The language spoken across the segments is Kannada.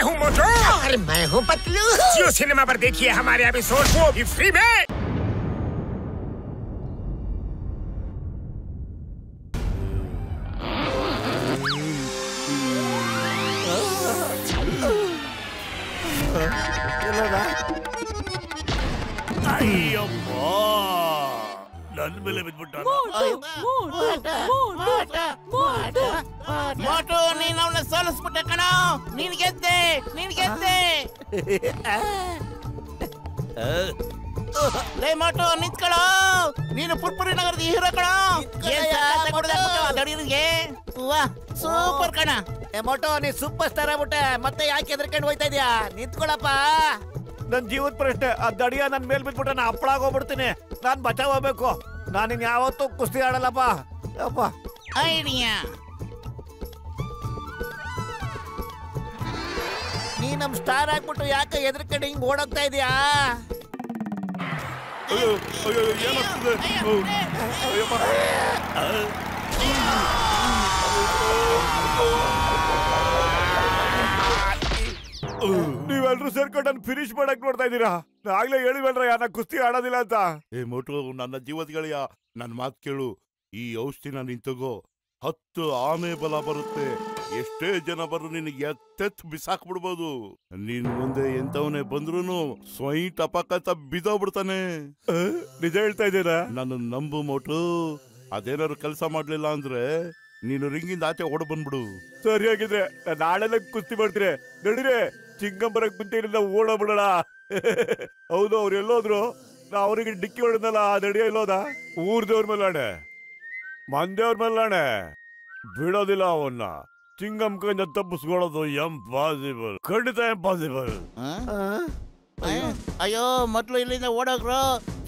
हूँ मोटू और मैं हूँ पतलू। जियो सिनेमा पर देखिए हमारे एपिसोड, वो भी फ्री में। ನನ್ನ ಮೇಲೆ ಬಿದ್ಬಿಟ್ಟ ಮೋಟು, ನೀನ್ ಅವನ ಸೋಲಿಸ್ಬಿಟ್ಟೆ ಕಣ. ನೀನ್ ಗೆದ್ದೆ. ಲೇ ಮೋಟು, ನಿಂತ್ಕೊಳ್ಳೋ. ನೀನು ಪುರ್ಪುರಿ ನಗರದ ಹೀರೋ ಕಣ. ಸೂಪರ್ ಕಣ. ಮೋಟೋ, ನೀ ಸೂಪರ್ ಸ್ಟಾರ್ ಆಗ್ಬಿಟ್ಟೆ. ಮತ್ತೆ ಯಾಕೆ ಹೆದರ್ಕೊಂಡು ಹೋಯ್ತಾ ಇದೀಯಾ? ನಿಂತ್ಕೊಳಪ್ಪ. ನನ್ ಜೀವದ ಪ್ರಶ್ನೆ. ಆ ದಡಿಯ ನನ್ ಮೇಲ್ ಬಿದ್ಬಿಟ್ಟ, ನಾ ಹಪ್ಪಳಾಗೋಗ್ಬಿಡ್ತೀನಿ. ನಾನ್ ಬಚಾವ್ ಹೋಗ್ಬೇಕು. ನಾನಿನ್ ಯಾವತ್ತೂ ಕುಸ್ತಿ ಆಡಲ್ಲಪ್ಪ. ಐಡಿಯಾ. ನೀ ನಮ್ ಸ್ಟಾರ್ ಆಗ್ಬಿಟ್ಟು ಯಾಕೆ ಹೆದರ್ಕೊಂಡು ಹಿಂಗ್ ಓಡೋಗ್ತಾ ಇದೀಯಾ? ನೀವೆಲ್ರೂ ಸೇರ್ಕೊಂಡು ನನ್ ಫಿನಿಶ್ ಮಾಡಕ್ ನೋಡ್ತಾ ಇದ್ದೀರಾ? ಆಗ್ಲೇ ಹೇಳಿವಲ್ರ ನಾ ಕುಸ್ತಿ ಆಡೋದಿಲ್ಲ ಅಂತ. ಮೋಟು, ನನ್ನ ಜೀವದ ಗೆಳೆಯ, ನನ್ ಮಾತ್ ಕೇಳು. ಈ ಔಷಧಿನ ನೀನ್ ತಗೋ. 10 ಆನೆ ಬಲ ಬರುತ್ತೆ. ಎಷ್ಟೇ ಜನ ಬರು ನಿನಗೆ ಎತ್ತೆತ್ ಬಿಸಾಕ್ಬಿಡ್ಬೋದು. ನೀನ್ ಮುಂದೆ ಎಂತವನೇ ಬಂದ್ರೂನು ಸ್ವಯಂ ಟಪಕಂತ ಬಿದ್ದೋಗ್ಬಿಡ್ತಾನೆ. ನಿಜ ಹೇಳ್ತಾ ಇದ್ದೀರಾ? ನನ್ನ ನಂಬು ಮೋಟು. ಅದೇನಾದ್ರು ಕೆಲಸ ಮಾಡ್ಲಿಲ್ಲ ಅಂದ್ರೆ ನೀನು ರಿಂಗಿಂದ ಆಚೆ ಓಡ ಬಂದ್ಬಿಡು. ಸರಿಯಾಗಿದ್ರೆ ನಾಳೆಲ್ಲ ಕುಸ್ತಿ ಮಾಡ್ತೀರಿ. ನಡೀರಿ, ಚಿಂಗಂಬರಕ್ ಮುಂಚೆಯಿಂದ ಓಡೋಗ್ಬಿಡೋಣ. ಹೌದು, ಅವ್ರು ಎಲ್ಲೋದ್ರು? ನಾ ಅವ್ರಿಗೆ ಡಿಕ್ಕಿ ಹೊಡೆದಲ್ಲ, ನಡಿಯ ಎಲ್ಲೋದ? ಊರ್ದೇವ್ರ ಮೇಲಾಣೆ, ಮಂದೇವ್ರ ಮೇಲಾಣೆ, ಬಿಡೋದಿಲ್ಲ ಅವನ್ನ. ಚಿಂಗಂ ಕೈಯಿಂದ ತಪ್ಪಿಸ್ಕೊಳ್ಳೋದು ಇಂಪಾಸಿಬಲ್, ಖಂಡಿತ ಇಂಪಾಸಿಬಲ್. ಅಯ್ಯೋ, ಮೊದ್ಲು ಇಲ್ಲಿಂದ ಓಡೋಗ್ರು.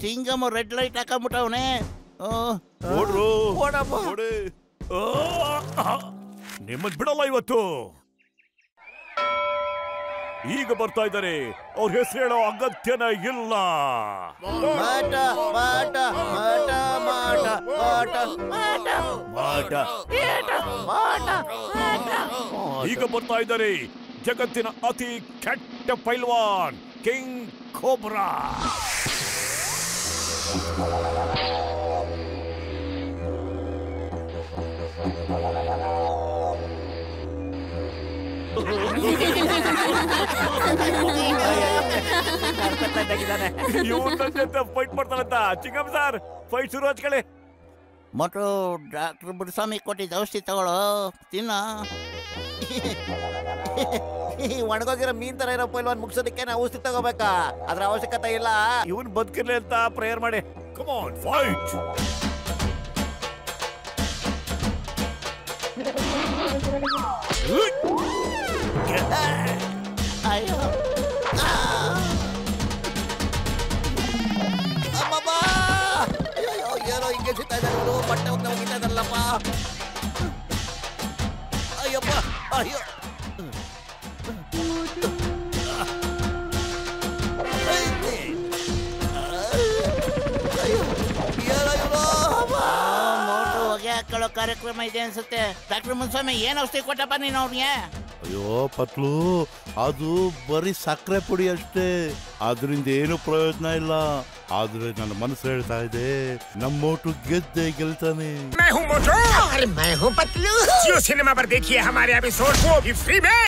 ಚಿಂಗಮ್ ರೆಡ್ ಲೈಟ್ ಹಾಕೊಂಡ್ಬಿಟ್ಟವನೆ. ಓಡ್ರು, ಓಡಿ. ನಿಮ್ಮನ್ ಬಿಡಲ್ಲ ಇವತ್ತು. ಈಗ ಬರ್ತಾ ಇದ್ದಾರೆ. ಅವ್ರ ಹೆಸರು ಹೇಳೋ ಅಗತ್ಯನ ಇಲ್ಲ. ಈಗ ಬರ್ತಾ ಇದ್ದಾರೆ ಜಗತ್ತಿನ ಅತಿ ಕೆಟ್ಟ ಪೈಲ್ವಾನ್ ಕಿಂಗ್ ಕೋಬ್ರಾ. ಫೈಟ್ ಮಾಡ್ತಾರಂತ. ಚಿಂಗಮ್ ಸರ್, ಫೈಟ್ ಶುರು ಹಚ್ಕೊಳ್ಳಿ. ಮೊಟ್ಟು, ಡಾಕ್ಟರ್ ಬುಡಸ್ವಾಮಿ ಕೊಟ್ಟಿದ್ದ ಔಷಧಿ ತಗೊಳ್ಳೋ, ತಿನ್ನ. ಒಣಗೋಗಿರೋ ಮೀನ್ ತರ ಇರೋ ಪೈಲ್ವಾನ್ ಮುಗ್ಸೋದಕ್ಕೆ ನಾವು ಔಷಧಿ ತಗೋಬೇಕಾ? ಅದ್ರ ಅವಶ್ಯಕತೆ ಇಲ್ಲ. ಇವನ್ ಬದುಕಿರ್ಲಿ ಅಂತ ಪ್ರೇಯರ್ ಮಾಡಿ. Come on, fight. ಅಯ್ಯೋ, ಏನೋ ಹಿಂಗೆ ಸಿಗ್ತಾ ಇದ್ದಾರೆ. ಬಟ್ಟೆ ಹೋಗ್ತಾ ಹೋಗಿತಾ ಇದ್ದಾರಲ್ಲಪ್ಪ. ಅಯ್ಯಪ್ಪ, ಅಯ್ಯೋ. ಹೊಗೆ ಹಾಕೊಳ್ಳೋ ಕಾರ್ಯಕ್ರಮ ಇದೆ ಅನ್ಸುತ್ತೆ. ಡಾಕ್ಟರ್ ಮುನ್ಸ್ವಾಮಿ, ಏನ್ ಔಷಧಿ ಕೊಟ್ಟಪ್ಪ ನೀನು ಅವ್ರಿಗೆ? ಅಯ್ಯೋ ಪತ್ಲು, ಅದು ಬರೀ ಸಕ್ಕರೆ ಪುಡಿ ಅಷ್ಟೇ. ಅದರಿಂದ ಏನು ಪ್ರಯೋಜನ ಇಲ್ಲ. ಆದ್ರೆ ನನ್ನ ಮನಸ್ಸು ಹೇಳ್ತಾ ಇದೆ, ನಮ್ಮ ಮೋಟು ಗೆದ್ದೆ ಗೆಲ್ತಾನೆ. मैं हूँ मोटू और मैं हूँ पतलू। जियो सिनेमा पर देखिए हमारे एपिसोड, वो भी फ्री में।